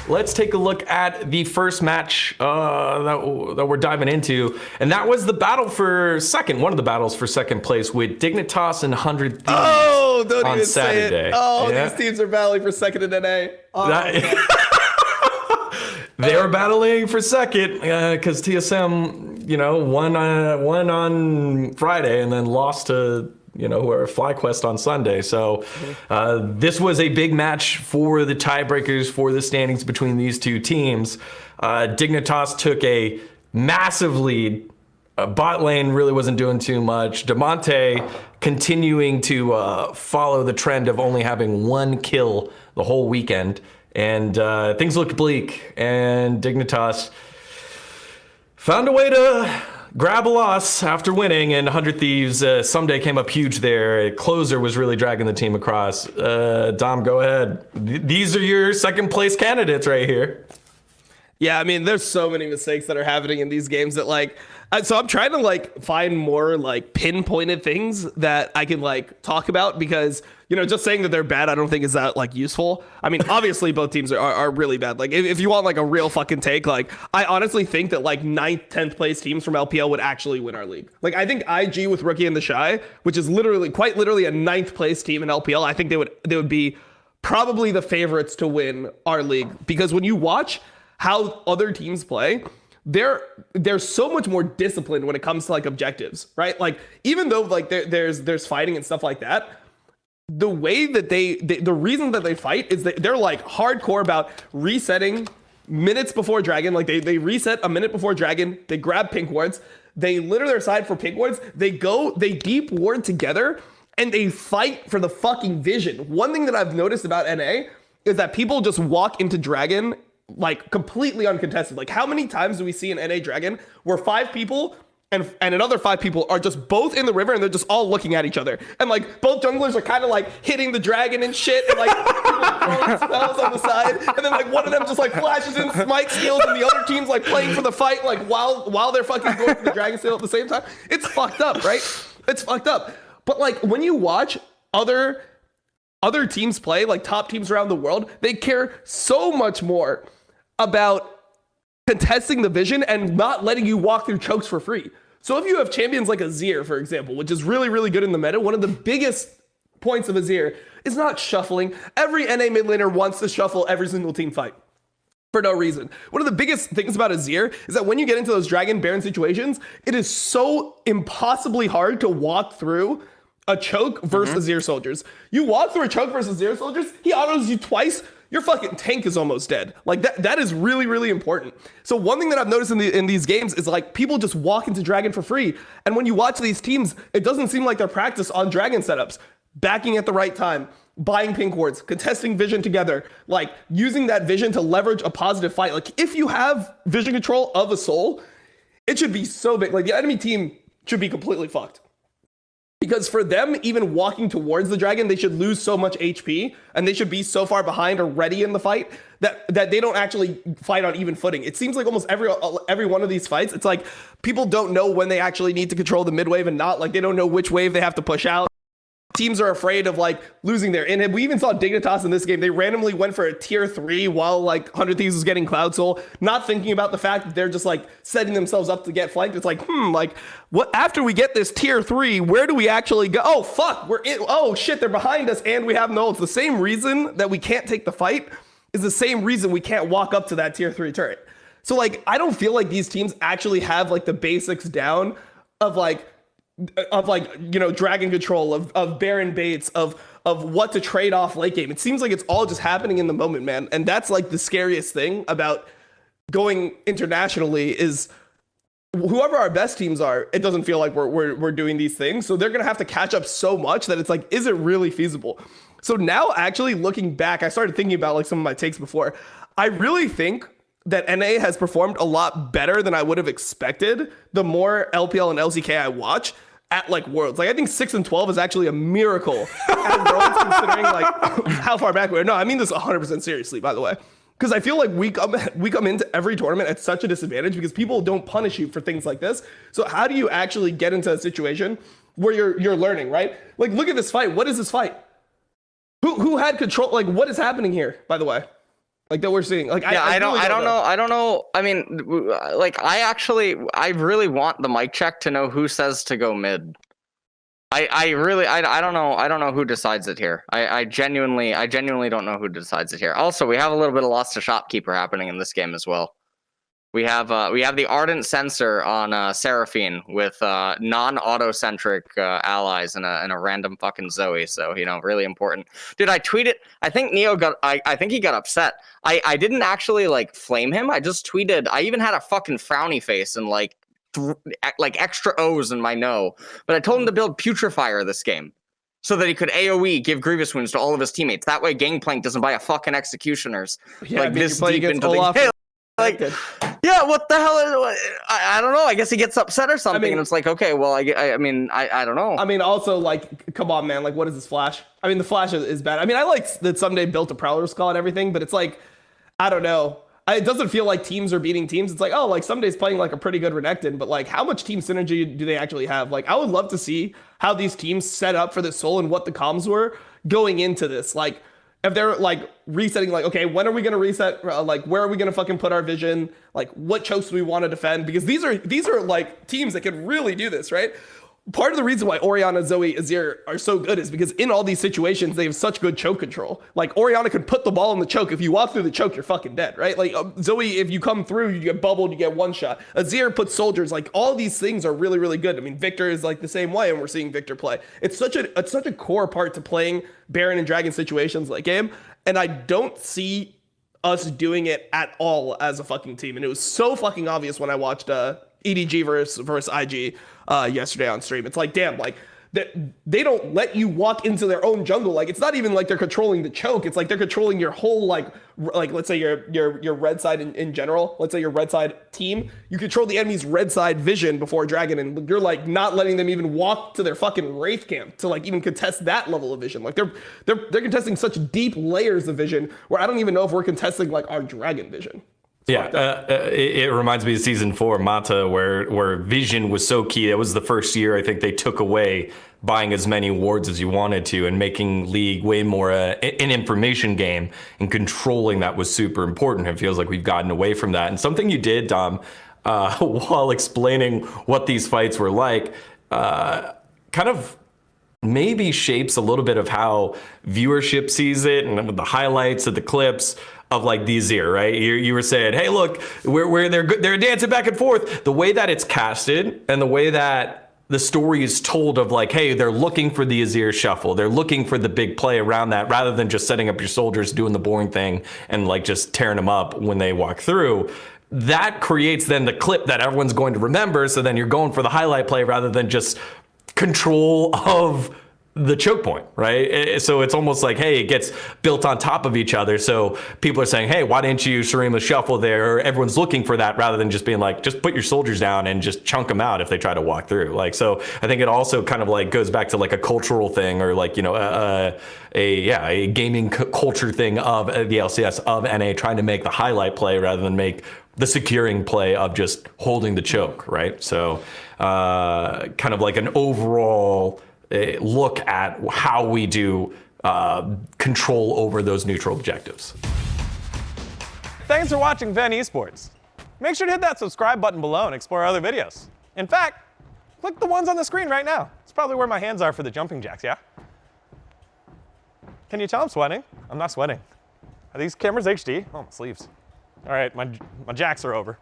let's take a look at the first match that we're diving into. And that was the battle for second, one of the battles for second place with Dignitas and 100 Thieves don't on even Saturday. Say it. These teams are battling for second in NA. They were battling for second because TSM, won on Friday and then lost to, whoever, FlyQuest on Sunday. So this was a big match for the tiebreakers for the standings between these two teams. Dignitas took a massive lead. Bot lane really wasn't doing too much. Demonte continuing to follow the trend of only having one kill the whole weekend. And things looked bleak, and Dignitas found a way to grab a loss after winning, and 100 Thieves someday came up huge there. Closer was really dragging the team across. Dom, go ahead. These are your second place candidates right here. Yeah, I mean, there's so many mistakes that are happening in these games that so I'm trying to find more pinpointed things that I can talk about because, just saying that they're bad, I don't think is that useful. I mean, obviously both teams are really bad. If you want a real fucking take, I honestly think that 9th, 10th place teams from LPL would actually win our league. I think IG with Rookie and the Shy, which is quite literally a 9th place team in LPL, I think they would be probably the favorites to win our league because when you watch how other teams play, they're so much more disciplined when it comes to objectives, right? Even though there's fighting and stuff like that, the way that the reason that they fight is that they're hardcore about resetting minutes before dragon. They reset a minute before dragon, they grab pink wards, they litter their side for pink wards, they deep ward together, and they fight for the fucking vision. One thing that I've noticed about NA is that people just walk into dragon completely uncontested. How many times do we see in NA Dragon where 5 people and another 5 people are just both in the river and they're just all looking at each other, and both junglers are kind of hitting the dragon and shit, and throwing spells on the side, and then one of them just flashes in smite skills and the other team's playing for the fight while they're fucking going for the dragon steal at the same time. It's fucked up, right? It's fucked up. But when you watch other teams play, top teams around the world, they care so much more about contesting the vision and not letting you walk through chokes for free. So if you have champions like Azir, for example, which is really, really good in the meta, one of the biggest points of Azir is not shuffling. Every NA mid laner wants to shuffle every single team fight for no reason. One of the biggest things about Azir is that when you get into those Dragon Baron situations, it is so impossibly hard to walk through a choke versus Azir soldiers. You walk through a choke versus Azir soldiers, he autos you twice, your fucking tank is almost dead. That is really, really important. So one thing that I've noticed in these games is people just walk into Dragon for free. And when you watch these teams, it doesn't seem like they're practiced on Dragon setups. Backing at the right time, buying pink wards, contesting vision together, using that vision to leverage a positive fight. If you have vision control of a soul, it should be so big. The enemy team should be completely fucked. Because for them, even walking towards the dragon, they should lose so much HP and they should be so far behind or ready in the fight that they don't actually fight on even footing. It seems like almost every one of these fights, it's people don't know when they actually need to control the mid wave and not. They don't know which wave they have to push out. Teams are afraid of losing their inhib. We even saw Dignitas in this game. They randomly went for a tier 3 while 100 Thieves was getting Cloud Soul, not thinking about the fact that they're just setting themselves up to get flanked. It's what after we get this tier 3, where do we actually go? Oh fuck, we're in. Oh shit, they're behind us and we have no. It's the same reason that we can't take the fight is the same reason we can't walk up to that tier 3 turret. So I don't feel like these teams actually have the basics down of dragon control, of Baron baits, of what to trade off late game. It seems like it's all just happening in the moment, man. And that's the scariest thing about going internationally is whoever our best teams are, it doesn't feel like we're doing these things. So they're going to have to catch up so much that it's is it really feasible? So now actually looking back, I started thinking about some of my takes before. I really think that NA has performed a lot better than I would have expected the more LPL and LCK I watch at Worlds. I think 6 and 12 is actually a miracle at Worlds considering how far back we are. No, I mean this 100% seriously, by the way. Because I feel we come into every tournament at such a disadvantage because people don't punish you for things like this. So how do you actually get into a situation where you're learning, right? Look at this fight. What is this fight? Who had control? What is happening here, by the way? Like that we're seeing. Like yeah, I don't know. I mean, like I really want the mic check to know who says to go mid. I don't know who decides it here. I genuinely don't know who decides it here. Also, we have a little bit of lost to shopkeeper happening in this game as well. We have the ardent censor on Seraphine with non-auto-centric allies and a random fucking Zoe. So really important. Dude, I tweeted. I think Neo got. I think he got upset. I didn't actually like flame him. I just tweeted. I even had a fucking frowny face and like extra O's in my no. But I told him to build Putrefier this game so that he could AoE give Grievous wounds to all of his teammates. That way, Gangplank doesn't buy a fucking Executioners like this deep into the game. Like, yeah, what the hell is? I don't know. I guess he gets upset or something, and it's like, okay, well, I mean, I don't know. I mean, also, like, come on, man. Like, what is this Flash? I mean, the Flash is bad. I mean, I like that Someday built a Prowler Skull and everything, but it's like, I don't know. It doesn't feel like teams are beating teams. It's like, oh, like Someday's playing like a pretty good Renekton, but like, how much team synergy do they actually have? Like, I would love to see how these teams set up for this Soul and what the comms were going into this. Like, if they're like resetting, like, okay, when are we gonna reset? Like, where are we gonna fucking put our vision? Like, what chokes do we want to defend? Because these are like teams that can really do this, right? Part of the reason why Orianna, Zoe, Azir are so good is because in all these situations, they have such good choke control. Like, Orianna can put the ball in the choke. If you walk through the choke, you're fucking dead, right? Like, Zoe, if you come through, you get bubbled, you get one shot. Azir puts soldiers. Like, all these things are really, really good. I mean, Victor is like the same way, and we're seeing Victor play. It's such a core part to playing Baron and Dragon situations like game, and I don't see us doing it at all as a fucking team. And it was so fucking obvious when I watched EDG versus IG yesterday on stream. It's like, damn, like they don't let you walk into their own jungle. Like, it's not even like they're controlling the choke. It's like they're controlling your whole like let's say your red side in general. Let's say your red side team. You control the enemy's red side vision before Dragon, and you're like not letting them even walk to their fucking Wraith camp to like even contest that level of vision. Like they're contesting such deep layers of vision where I don't even know if we're contesting like our Dragon vision. Yeah, it reminds me of season 4, Mata, where vision was so key. It was the first year I think they took away buying as many wards as you wanted to and making League way more an information game, and controlling that was super important. It feels like we've gotten away from that. And something you did, Dom, while explaining what these fights were like, kind of maybe shapes a little bit of how viewership sees it, and with the highlights of the clips of like the Azir, right? You were saying, hey, look, they're dancing back and forth. The way that it's casted and the way that the story is told of like, hey, they're looking for the Azir shuffle. They're looking for the big play around that, rather than just setting up your soldiers, doing the boring thing and like just tearing them up when they walk through. That creates then the clip that everyone's going to remember. So then you're going for the highlight play rather than just control of the choke point, right? So it's almost like, hey, it gets built on top of each other. So people are saying, hey, why didn't you Shurima shuffle there? Everyone's looking for that, rather than just being like, just put your soldiers down and just chunk them out if they try to walk through. Like, so I think it also kind of like goes back to like a cultural thing, or like, a gaming culture thing of the LCS, of NA trying to make the highlight play rather than make the securing play of just holding the choke, right? So kind of like an overall look at how we do control over those neutral objectives. Thanks for watching VENN Esports. Make sure to hit that subscribe button below and explore other videos. In fact, click the ones on the screen right now. It's probably where my hands are for the jumping jacks, yeah? Can you tell I'm sweating? I'm not sweating. Are these cameras HD? Oh, my sleeves. All right, my jacks are over.